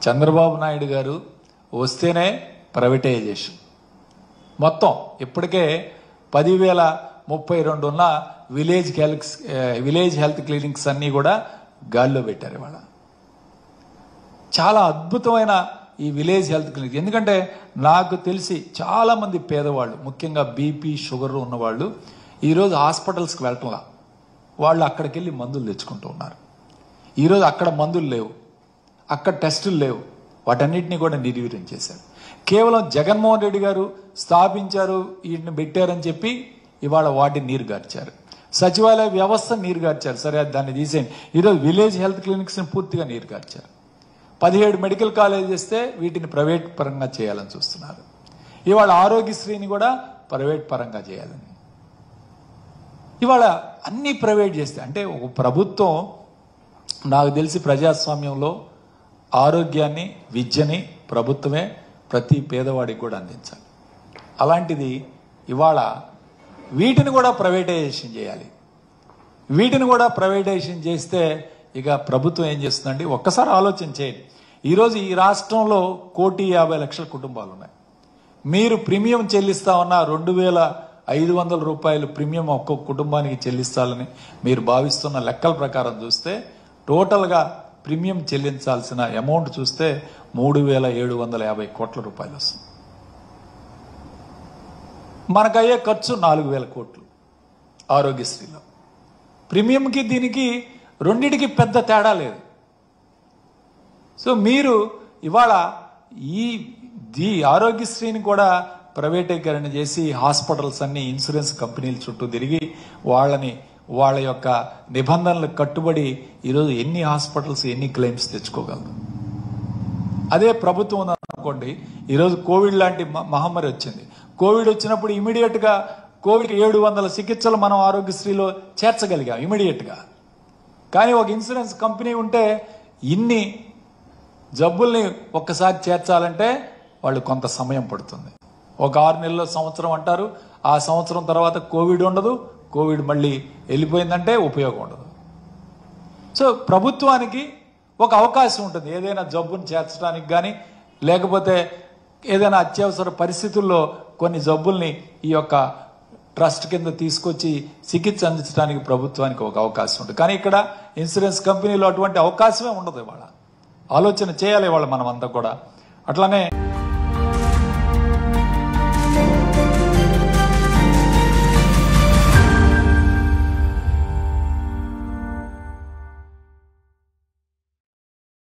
చంద్రబాబు నాయుడు గారు వస్తేనే ప్రైవేటైజేషన్ మొత్తం ఇప్పటికే 10,032 ఉన్న విలేజ్ హెల్త్ క్లినిక్స్ అన్నీ కూడా గాల్లో పెట్టారు ఇవాళ. చాలా అద్భుతమైన ఈ విలేజ్ హెల్త్ క్లినిక్. ఎందుకంటే నాకు తెలిసి చాలా మంది పేదవాళ్ళు, ముఖ్యంగా బీపీ షుగర్ ఉన్నవాళ్ళు ఈరోజు హాస్పిటల్స్కి వెళ్ళటంలా, వాళ్ళు అక్కడికి వెళ్ళి మందులు తెచ్చుకుంటూ ఉన్నారు. ఈరోజు అక్కడ మందులు లేవు, అక్కడ టెస్టులు లేవు, వాటన్నిటినీ కూడా నిర్వీర్యం చేశారు. కేవలం జగన్మోహన్ రెడ్డి గారు స్థాపించారు, వీటిని పెట్టారని చెప్పి ఇవాళ వాటిని నీరుగార్చారు. సచివాలయ వ్యవస్థ నీరుగార్చారు, సరే దాన్ని తీసేయండి. ఈరోజు విలేజ్ హెల్త్ క్లినిక్స్ని పూర్తిగా నీరుగార్చారు. 17 మెడికల్ కాలేజెస్ ఇస్తే వీటిని ప్రైవేట్ పరంగా చేయాలని చూస్తున్నారు. ఇవాళ ఆరోగ్యశ్రీని కూడా ప్రైవేట్ పరంగా చేయాలని, ఇవాళ అన్ని ప్రైవేట్ చేస్తే అంటే ఒక ప్రభుత్వం, నాకు తెలిసి ప్రజాస్వామ్యంలో ఆరోగ్యాన్ని విద్యని ప్రభుత్వమే ప్రతి పేదవాడికి కూడా అందించాలి. అలాంటిది ఇవాళ వీటిని కూడా ప్రైవేటైజేషన్ చేయాలి. వీటిని కూడా ప్రైవేటైజేషన్ చేస్తే ఇక ప్రభుత్వం ఏం చేస్తుందండి? ఒక్కసారి ఆలోచన చేయండి. ఈరోజు ఈ రాష్ట్రంలో 1,50,00,000 కుటుంబాలు ఉన్నాయి. మీరు ప్రీమియం చెల్లిస్తా ఉన్న 2,500 రూపాయలు ప్రీమియం ఒక్కొక్క కుటుంబానికి చెల్లిస్తాలని మీరు భావిస్తున్న లెక్కల ప్రకారం చూస్తే టోటల్గా ప్రీమియం చెల్లించాల్సిన అమౌంట్ చూస్తే 3,750 కోట్ల రూపాయలు వస్తుంది. మనకయ్యే ఖర్చు 4,000 కోట్లు ఆరోగ్యశ్రీలో. ప్రీమియంకి దీనికి రెండిటికి పెద్ద తేడా లేదు. సో మీరు ఇవాళ ఈ ఆరోగ్యశ్రీని కూడా ప్రైవేటీకరణ చేసి హాస్పిటల్స్ అన్ని ఇన్సూరెన్స్ కంపెనీల చుట్టూ తిరిగి వాళ్ళ యొక్క నిబంధనలకు కట్టుబడి ఈరోజు ఎన్ని హాస్పిటల్స్ ఎన్ని క్లెయిమ్స్ తెచ్చుకోగలరు? అదే ప్రభుత్వం ఉందనుకోండి, ఈరోజు కోవిడ్ లాంటి మహమ్మారి వచ్చింది. కోవిడ్ వచ్చినప్పుడు ఇమీడియట్గా కోవిడ్కి 700 చికిత్సలు మనం ఆరోగ్యశ్రీలో చేర్చగలిగాం ఇమీడియట్గా. కానీ ఒక ఇన్సూరెన్స్ కంపెనీ ఉంటే ఇన్ని జబ్బుల్ని ఒక్కసారి చేర్చాలంటే వాళ్ళు కొంత సమయం పడుతుంది. ఒక 6 నెలల సంవత్సరం అంటారు. ఆ సంవత్సరం తర్వాత కోవిడ్ ఉండదు, కోవిడ్ మళ్ళీ వెళ్ళిపోయిందంటే ఉపయోగం ఉండదు. సో ప్రభుత్వానికి ఒక అవకాశం ఉంటుంది ఏదైనా జబ్బును చేర్చడానికి కానీ, లేకపోతే ఏదైనా అత్యవసర పరిస్థితుల్లో కొన్ని జబ్బుల్ని ఈ యొక్క ట్రస్ట్ కింద తీసుకొచ్చి చికిత్స అందించడానికి ప్రభుత్వానికి ఒక అవకాశం ఉంటుంది. కానీ ఇక్కడ ఇన్సూరెన్స్ కంపెనీలో అటువంటి అవకాశమే ఉండదు. ఇవాళ ఆలోచన చేయాలి ఇవాళ మనం అంతా కూడా. అట్లానే